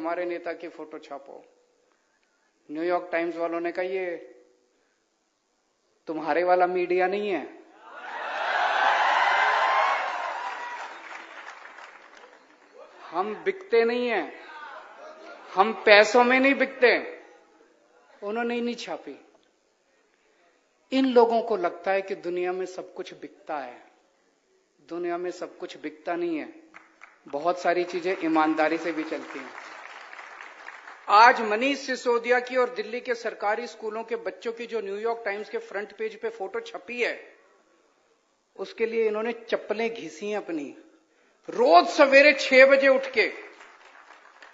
हमारे नेता की फोटो छापो। न्यूयॉर्क टाइम्स वालों ने कहा ये तुम्हारे वाला मीडिया नहीं है, हम बिकते नहीं हैं, हम पैसों में नहीं बिकते। उन्होंने ही नहीं छापी। इन लोगों को लगता है कि दुनिया में सब कुछ बिकता है। दुनिया में सब कुछ बिकता नहीं है, बहुत सारी चीजें ईमानदारी से भी चलती हैं। आज मनीष सिसोदिया की और दिल्ली के सरकारी स्कूलों के बच्चों की जो न्यूयॉर्क टाइम्स के फ्रंट पेज पे फोटो छपी है, उसके लिए इन्होंने चप्पलें घिसी हैं अपनी। रोज सवेरे 6 बजे उठ के,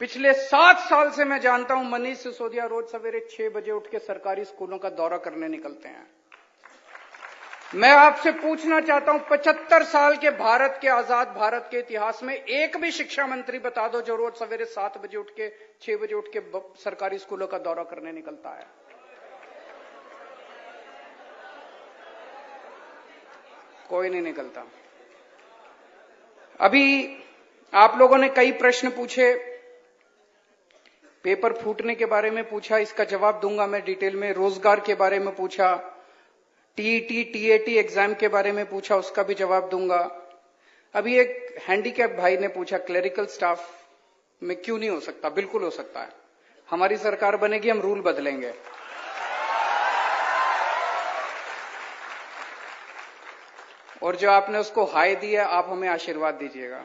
पिछले 7 साल से मैं जानता हूं, मनीष सिसोदिया रोज सवेरे 6 बजे उठ के सरकारी स्कूलों का दौरा करने निकलते हैं। मैं आपसे पूछना चाहता हूं, 75 साल के भारत के, आजाद भारत के इतिहास में एक भी शिक्षा मंत्री बता दो जो रोज सवेरे 7 बजे उठ के, 6 बजे उठ के सरकारी स्कूलों का दौरा करने निकलता है। कोई नहीं निकलता। अभी आप लोगों ने कई प्रश्न पूछे, पेपर फूटने के बारे में पूछा, इसका जवाब दूंगा मैं डिटेल में। रोजगार के बारे में पूछा, टीईटी टीएटी एग्जाम के बारे में पूछा, उसका भी जवाब दूंगा। अभी एक हैंडीकैप भाई ने पूछा क्लेरिकल स्टाफ में क्यों नहीं हो सकता। बिल्कुल हो सकता है। हमारी सरकार बनेगी, हम रूल बदलेंगे। और जो आपने उसको हाय दी है, आप हमें आशीर्वाद दीजिएगा।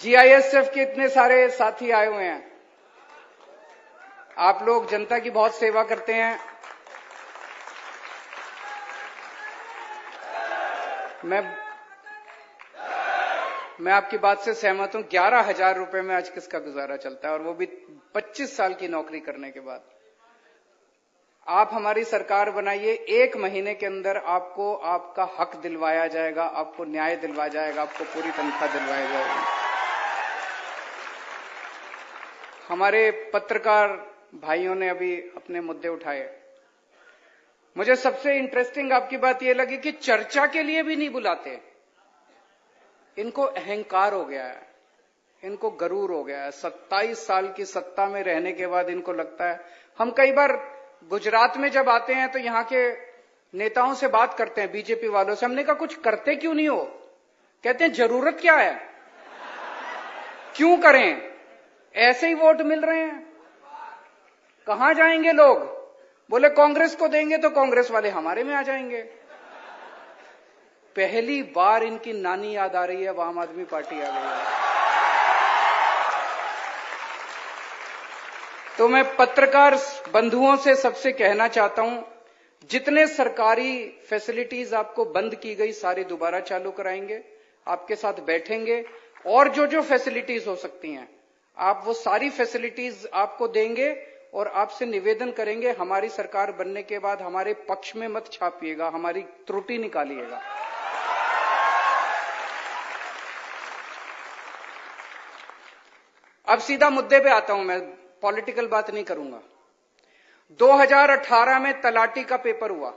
जीआईएसएफ के इतने सारे साथी आए हुए हैं। आप लोग जनता की बहुत सेवा करते हैं। मैं आपकी बात से सहमत हूं। 11,000 रुपए में आज किसका गुजारा चलता है, और वो भी 25 साल की नौकरी करने के बाद। आप हमारी सरकार बनाइए, 1 महीने के अंदर आपको आपका हक दिलवाया जाएगा, आपको न्याय दिलवाया जाएगा, आपको पूरी तनख्वाह दिलवाई जाएगी। हमारे पत्रकार भाइयों ने अभी अपने मुद्दे उठाए। मुझे सबसे इंटरेस्टिंग आपकी बात यह लगी कि चर्चा के लिए भी नहीं बुलाते। इनको अहंकार हो गया है, इनको गरूर हो गया है। 27 साल की सत्ता में रहने के बाद इनको लगता है। हम कई बार गुजरात में जब आते हैं तो यहां के नेताओं से बात करते हैं, बीजेपी वालों से। हमने कहा कुछ करते क्यों नहीं हो? कहते हैं जरूरत क्या है, क्यों करें, ऐसे ही वोट मिल रहे हैं, कहां जाएंगे लोग? बोले कांग्रेस को देंगे तो कांग्रेस वाले हमारे में आ जाएंगे। पहली बार इनकी नानी याद आ रही है, आम आदमी पार्टी आ गई है। तो मैं पत्रकार बंधुओं से सबसे कहना चाहता हूं, जितने सरकारी फैसिलिटीज आपको बंद की गई सारी दोबारा चालू कराएंगे, आपके साथ बैठेंगे, और जो जो फैसिलिटीज हो सकती हैं आप वो सारी फैसिलिटीज आपको देंगे, और आपसे निवेदन करेंगे हमारी सरकार बनने के बाद हमारे पक्ष में मत छापिएगा, हमारी त्रुटि निकालिएगा। अब सीधा मुद्दे पे आता हूं, मैं पॉलिटिकल बात नहीं करूंगा। 2018 में तलाटी का पेपर हुआ,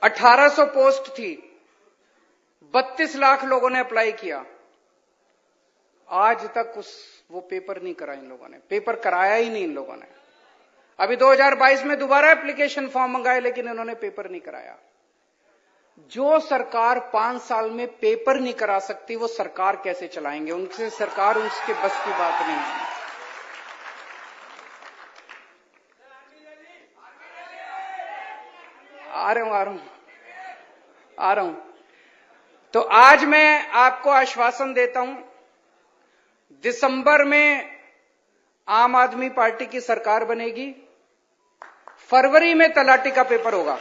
1800 पोस्ट थी, 32 लाख लोगों ने अप्लाई किया। आज तक वो पेपर नहीं करा इन लोगों ने, पेपर कराया ही नहीं इन लोगों ने। अभी 2022 में दोबारा एप्लीकेशन फॉर्म मंगाए, लेकिन इन्होंने पेपर नहीं कराया। जो सरकार 5 साल में पेपर नहीं करा सकती, वो सरकार कैसे चलाएंगे? उनसे सरकार, उसके बस की बात नहीं है। आ रहा हूं। तो आज मैं आपको आश्वासन देता हूं, दिसंबर में आम आदमी पार्टी की सरकार बनेगी, फरवरी में तलाटी का पेपर होगा।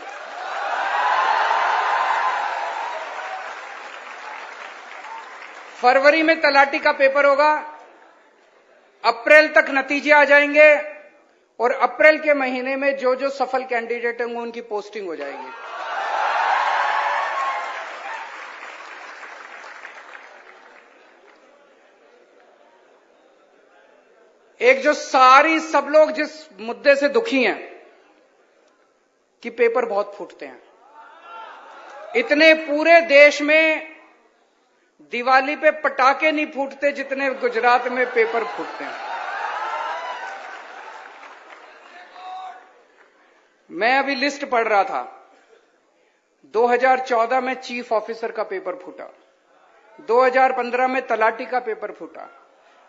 फरवरी में तलाटी का पेपर होगा, अप्रैल तक नतीजे आ जाएंगे, और अप्रैल के महीने में जो जो सफल कैंडिडेट होंगे उनकी पोस्टिंग हो जाएगी। एक जो सारी सब लोग जिस मुद्दे से दुखी हैं, कि पेपर बहुत फूटते हैं। इतने पूरे देश में दिवाली पे पटाखे नहीं फूटते जितने गुजरात में पेपर फूटते हैं। मैं अभी लिस्ट पढ़ रहा था। 2014 में चीफ ऑफिसर का पेपर फूटा, 2015 में तलाटी का पेपर फूटा,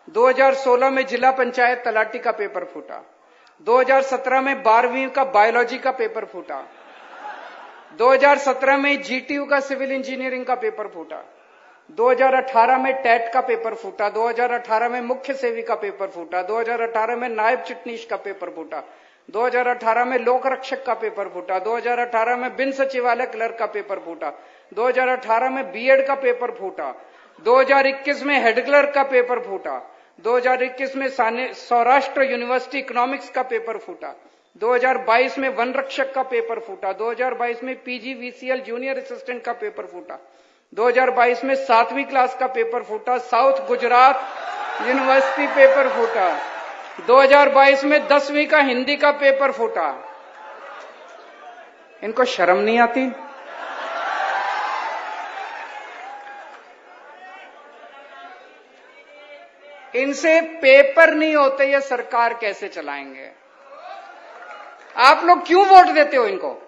2016 में जिला पंचायत तलाटी का पेपर फूटा, 2017 में 12वीं का बायोलॉजी का पेपर फूटा, 2017 में जीटीयू का सिविल इंजीनियरिंग का पेपर फूटा, 2018 में टेट का पेपर फूटा, 2018 में मुख्य सेवी का पेपर फूटा, 2018 में नायब चिटनीस का पेपर फूटा, 2018 में लोक रक्षक का पेपर फूटा, 2018 में बिन सचिवालय क्लर्क का पेपर फूटा, 2018 में बीएड का पेपर फूटा, 2021 में हेड क्लर्क का पेपर फूटा, 2021 में सौराष्ट्र यूनिवर्सिटी इकोनॉमिक्स का पेपर फूटा, 2022 में वन रक्षक का पेपर फूटा, 2022 में पीजीवीसीएल जूनियर असिस्टेंट का पेपर फूटा, 2022 में 7वीं क्लास का पेपर फूटा, साउथ गुजरात यूनिवर्सिटी पेपर फूटा, 2022 में 10वीं का हिंदी का पेपर फूटा। इनको शर्म नहीं आती? इनसे पेपर नहीं होते, ये सरकार कैसे चलाएंगे? आप लोग क्यों वोट देते हो इनको?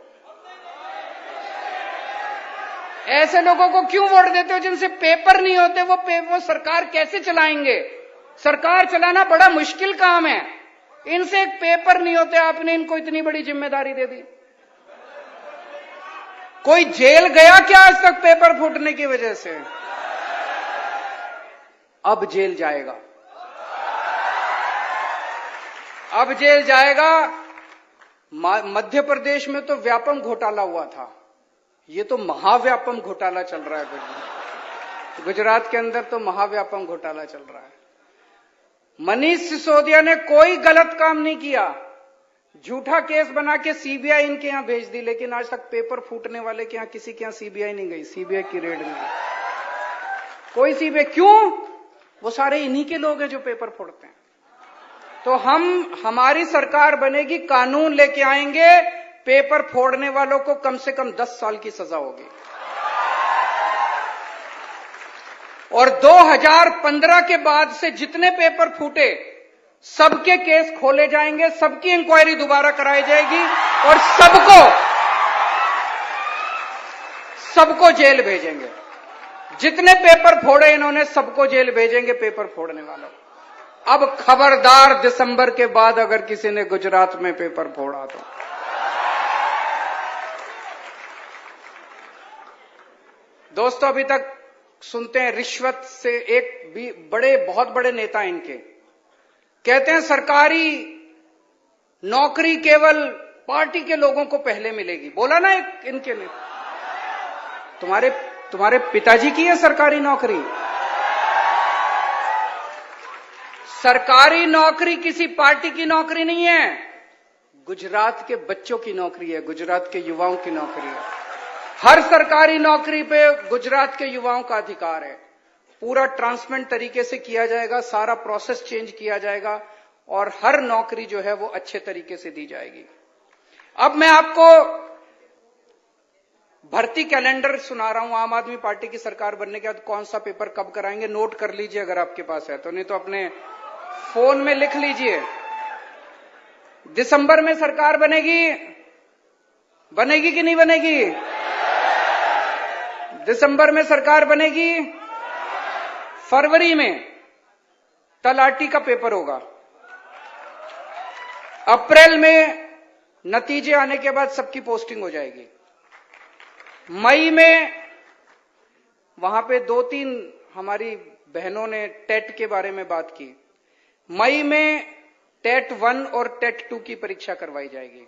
ऐसे लोगों को क्यों वोट देते हो जिनसे पेपर नहीं होते? वो सरकार कैसे चलाएंगे? सरकार चलाना बड़ा मुश्किल काम है। इनसे एक पेपर नहीं होते, आपने इनको इतनी बड़ी जिम्मेदारी दे दी। कोई जेल गया क्या आज तक पेपर फूटने की वजह से? अब जेल जाएगा, अब जेल जाएगा। मध्य प्रदेश में तो व्यापम घोटाला हुआ था, ये तो महाव्यापम घोटाला चल रहा है। गुजरात के अंदर तो महाव्यापम घोटाला चल रहा है। मनीष सिसोदिया ने कोई गलत काम नहीं किया, झूठा केस बना के सीबीआई इनके यहां भेज दी, लेकिन आज तक पेपर फूटने वाले के यहां किसी के यहां सीबीआई नहीं गई, सीबीआई की रेड नहीं गई। कोई सीबीआई क्यों? वो सारे इन्हीं के लोग हैं जो पेपर फोड़ते हैं। तो हमारी सरकार बनेगी, कानून लेके आएंगे, पेपर फोड़ने वालों को कम से कम 10 साल की सजा होगी। और 2015 के बाद से जितने पेपर फूटे सबके केस खोले जाएंगे, सबकी इंक्वायरी दोबारा कराई जाएगी और सबको जेल भेजेंगे। जितने पेपर फोड़े इन्होंने सबको जेल भेजेंगे, पेपर फोड़ने वालों। अब खबरदार, दिसंबर के बाद अगर किसी ने गुजरात में पेपर फोड़ा तो दोस्तों, अभी तक सुनते हैं रिश्वत से एक भी बहुत बड़े नेता इनके कहते हैं सरकारी नौकरी केवल पार्टी के लोगों को पहले मिलेगी। बोला ना एक इनके लिए, तुम्हारे पिताजी की है सरकारी नौकरी? सरकारी नौकरी किसी पार्टी की नौकरी नहीं है, गुजरात के बच्चों की नौकरी है, गुजरात के युवाओं की नौकरी है। हर सरकारी नौकरी पे गुजरात के युवाओं का अधिकार है। पूरा ट्रांसपेरेंट तरीके से किया जाएगा, सारा प्रोसेस चेंज किया जाएगा और हर नौकरी जो है वो अच्छे तरीके से दी जाएगी। अब मैं आपको भर्ती कैलेंडर सुना रहा हूं। आम आदमी पार्टी की सरकार बनने के बाद कौन सा पेपर कब कराएंगे, नोट कर लीजिए अगर आपके पास है तो, नहीं तो अपने फोन में लिख लीजिए। दिसंबर में सरकार बनेगी कि नहीं बनेगी? दिसंबर में सरकार बनेगी। फरवरी में तलाटी का पेपर होगा। अप्रैल में नतीजे आने के बाद सबकी पोस्टिंग हो जाएगी। मई में वहां पे 2-3 हमारी बहनों ने टेट के बारे में बात की। मई में टेट 1 और टेट 2 की परीक्षा करवाई जाएगी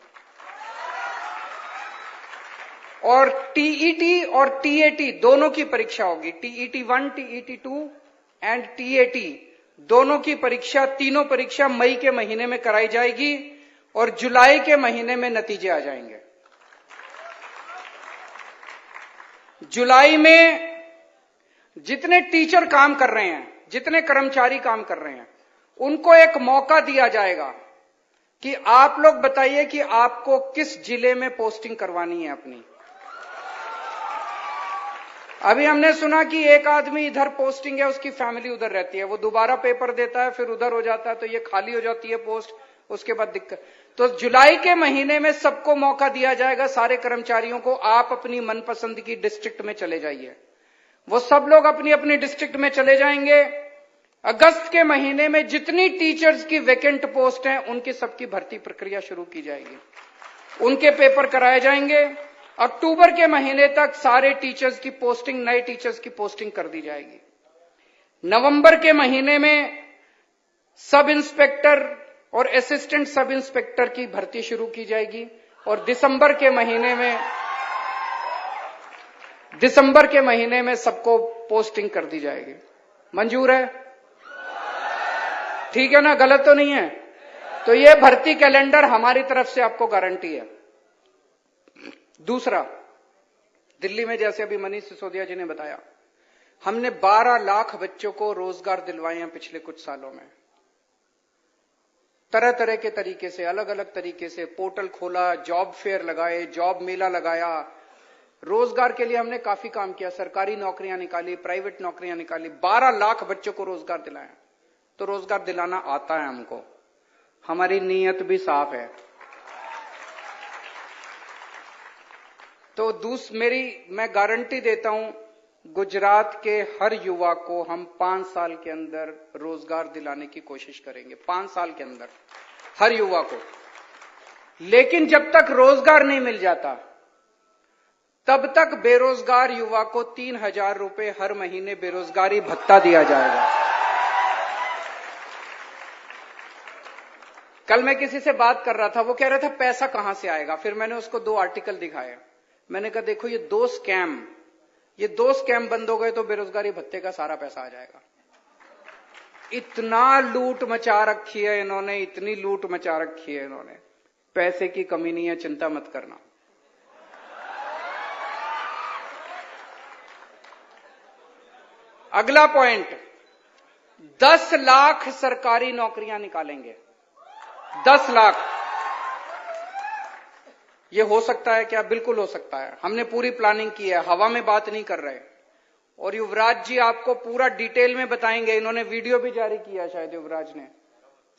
और टीईटी और टीएटी दोनों की परीक्षा होगी। टीईटी 1, टीईटी 2 एंड टीएटी दोनों की परीक्षा, तीनों परीक्षा मई के महीने में कराई जाएगी और जुलाई के महीने में नतीजे आ जाएंगे। जुलाई में जितने टीचर काम कर रहे हैं, जितने कर्मचारी काम कर रहे हैं, उनको एक मौका दिया जाएगा कि आप लोग बताइए कि आपको किस जिले में पोस्टिंग करवानी है अपनी। अभी हमने सुना कि एक आदमी इधर पोस्टिंग है, उसकी फैमिली उधर रहती है, वो दोबारा पेपर देता है, फिर उधर हो जाता है, तो ये खाली हो जाती है पोस्ट, उसके बाद दिक्कत। तो जुलाई के महीने में सबको मौका दिया जाएगा, सारे कर्मचारियों को, आप अपनी मनपसंद की डिस्ट्रिक्ट में चले जाइए। वो सब लोग अपनी अपनी डिस्ट्रिक्ट में चले जाएंगे। अगस्त के महीने में जितनी टीचर्स की वैकेंट पोस्ट हैं, उनकी सबकी भर्ती प्रक्रिया शुरू की जाएगी, उनके पेपर कराए जाएंगे। अक्टूबर के महीने तक सारे टीचर्स की पोस्टिंग, नए टीचर्स की पोस्टिंग कर दी जाएगी। नवंबर के महीने में सब इंस्पेक्टर और असिस्टेंट सब इंस्पेक्टर की भर्ती शुरू की जाएगी, और दिसंबर के महीने में सबको पोस्टिंग कर दी जाएगी। मंजूर है? ठीक है ना? गलत तो नहीं है? तो ये भर्ती कैलेंडर हमारी तरफ से आपको गारंटी है। दूसरा, दिल्ली में जैसे अभी मनीष सिसोदिया जी ने बताया, हमने 12 लाख बच्चों को रोजगार दिलवाए हैं पिछले कुछ सालों में। तरह तरह के तरीके से, अलग अलग तरीके से पोर्टल खोला, जॉब फेयर लगाए, जॉब मेला लगाया, रोजगार के लिए हमने काफी काम किया, सरकारी नौकरियां निकाली, प्राइवेट नौकरियां निकाली, 12 लाख बच्चों को रोजगार दिलाया। तो रोजगार दिलाना आता है हमको, हमारी नीयत भी साफ है। तो मैं गारंटी देता हूं, गुजरात के हर युवा को हम 5 साल के अंदर रोजगार दिलाने की कोशिश करेंगे, 5 साल के अंदर हर युवा को। लेकिन जब तक रोजगार नहीं मिल जाता, तब तक बेरोजगार युवा को 3,000 रुपए हर महीने बेरोजगारी भत्ता दिया जाएगा। कल मैं किसी से बात कर रहा था, वो कह रहा था पैसा कहां से आएगा। फिर मैंने उसको 2 आर्टिकल दिखाए। मैंने कहा देखो, ये दो स्कैम बंद हो गए तो बेरोजगारी भत्ते का सारा पैसा आ जाएगा। इतना लूट मचा रखी है इन्होंने, इतनी लूट मचा रखी है इन्होंने, पैसे की कमी नहीं है, चिंता मत करना। अगला पॉइंट, 10 लाख सरकारी नौकरियां निकालेंगे। 10 लाख। ये हो सकता है क्या? बिल्कुल हो सकता है। हमने पूरी प्लानिंग की है, हवा में बात नहीं कर रहे। और युवराज जी आपको पूरा डिटेल में बताएंगे, इन्होंने वीडियो भी जारी किया, शायद युवराज ने,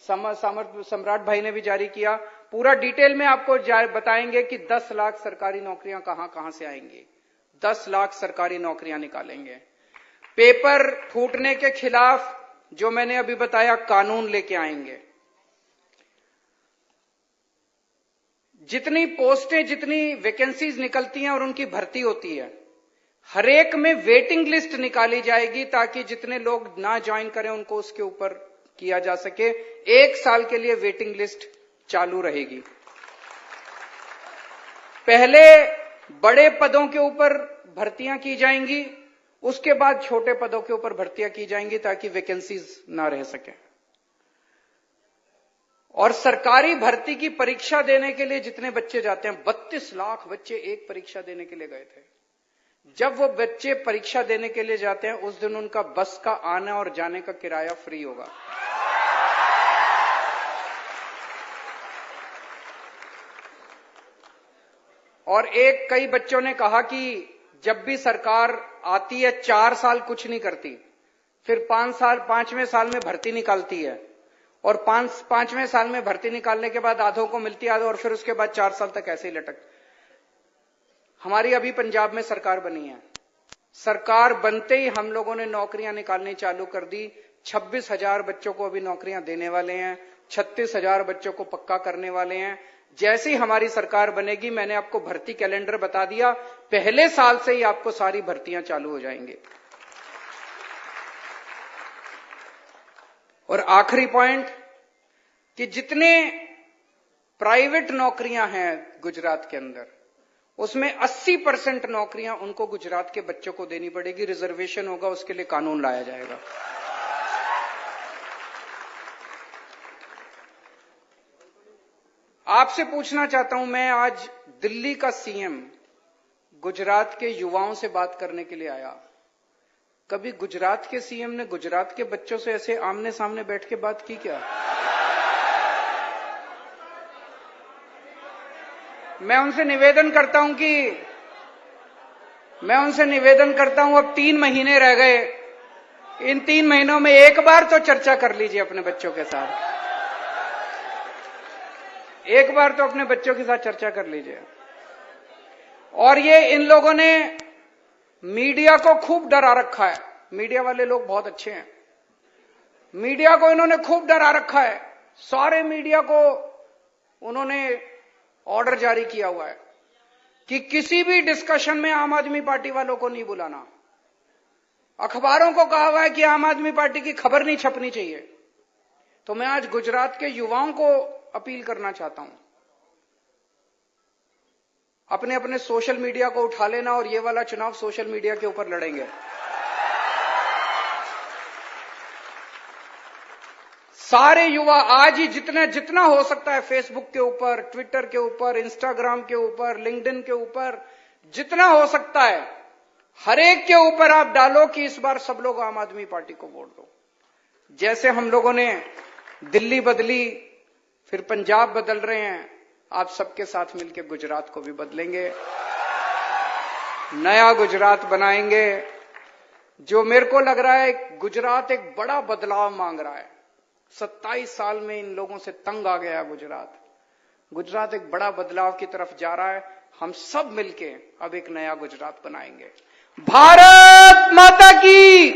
सम्राट भाई ने भी जारी किया। पूरा डिटेल में आपको बताएंगे कि 10 लाख सरकारी नौकरियां कहां कहां से आएंगी। 10 लाख सरकारी नौकरियां निकालेंगे। पेपर फूटने के खिलाफ जो मैंने अभी बताया, कानून लेके आएंगे। जितनी पोस्टें, जितनी वैकेंसीज निकलती हैं और उनकी भर्ती होती है, हर एक में वेटिंग लिस्ट निकाली जाएगी, ताकि जितने लोग ना ज्वाइन करें उनको उसके ऊपर किया जा सके। 1 साल के लिए वेटिंग लिस्ट चालू रहेगी। पहले बड़े पदों के ऊपर भर्तियां की जाएंगी, उसके बाद छोटे पदों के ऊपर भर्तियां की जाएंगी, ताकि वैकेंसीज ना रह सके। और सरकारी भर्ती की परीक्षा देने के लिए जितने बच्चे जाते हैं, 32 लाख बच्चे एक परीक्षा देने के लिए गए थे। जब वो बच्चे परीक्षा देने के लिए जाते हैं, उस दिन उनका बस का आने और जाने का किराया फ्री होगा। और कई बच्चों ने कहा कि जब भी सरकार आती है 4 साल कुछ नहीं करती, फिर 5वें साल में भर्ती निकालती है, और 5वें साल में भर्ती निकालने के बाद आधों को मिलती है, और फिर उसके बाद 4 साल तक ऐसे ही लटक। हमारी अभी पंजाब में सरकार बनी है, सरकार बनते ही हम लोगों ने नौकरियां निकालनी चालू कर दी। 26,000 बच्चों को अभी नौकरियां देने वाले हैं, 36,000 बच्चों को पक्का करने वाले हैं। जैसे ही हमारी सरकार बनेगी, मैंने आपको भर्ती कैलेंडर बता दिया, पहले साल से ही आपको सारी भर्तियां चालू हो जाएंगी। और आखिरी पॉइंट, कि जितने प्राइवेट नौकरियां हैं गुजरात के अंदर, उसमें 80% नौकरियां उनको गुजरात के बच्चों को देनी पड़ेगी। रिजर्वेशन होगा, उसके लिए कानून लाया जाएगा। आपसे पूछना चाहता हूं, मैं आज दिल्ली का सीएम गुजरात के युवाओं से बात करने के लिए आया। कभी गुजरात के सीएम ने गुजरात के बच्चों से ऐसे आमने सामने बैठ के बात की क्या? मैं उनसे निवेदन करता हूं अब 3 महीने रह गए, इन 3 महीनों में एक बार तो चर्चा कर लीजिए अपने बच्चों के साथ, एक बार तो अपने बच्चों के साथ चर्चा कर लीजिए। और ये इन लोगों ने मीडिया को खूब डरा रखा है, मीडिया वाले लोग बहुत अच्छे हैं, मीडिया को इन्होंने खूब डरा रखा है, सारे मीडिया को उन्होंने ऑर्डर जारी किया हुआ है कि किसी भी डिस्कशन में आम आदमी पार्टी वालों को नहीं बुलाना। अखबारों को कहा हुआ है कि आम आदमी पार्टी की खबर नहीं छपनी चाहिए। तो मैं आज गुजरात के युवाओं को अपील करना चाहता हूं, अपने अपने सोशल मीडिया को उठा लेना और ये वाला चुनाव सोशल मीडिया के ऊपर लड़ेंगे। सारे युवा आज ही जितना हो सकता है फेसबुक के ऊपर, ट्विटर के ऊपर, इंस्टाग्राम के ऊपर, लिंक्डइन के ऊपर, जितना हो सकता है हर एक के ऊपर आप डालो कि इस बार सब लोग आम आदमी पार्टी को वोट दो। जैसे हम लोगों ने दिल्ली बदली, फिर पंजाब बदल रहे हैं, आप सबके साथ मिलकर गुजरात को भी बदलेंगे, नया गुजरात बनाएंगे। जो मेरे को लग रहा है गुजरात एक बड़ा बदलाव मांग रहा है, 27 साल में इन लोगों से तंग आ गया गुजरात एक बड़ा बदलाव की तरफ जा रहा है। हम सब मिलके अब एक नया गुजरात बनाएंगे। भारत माता की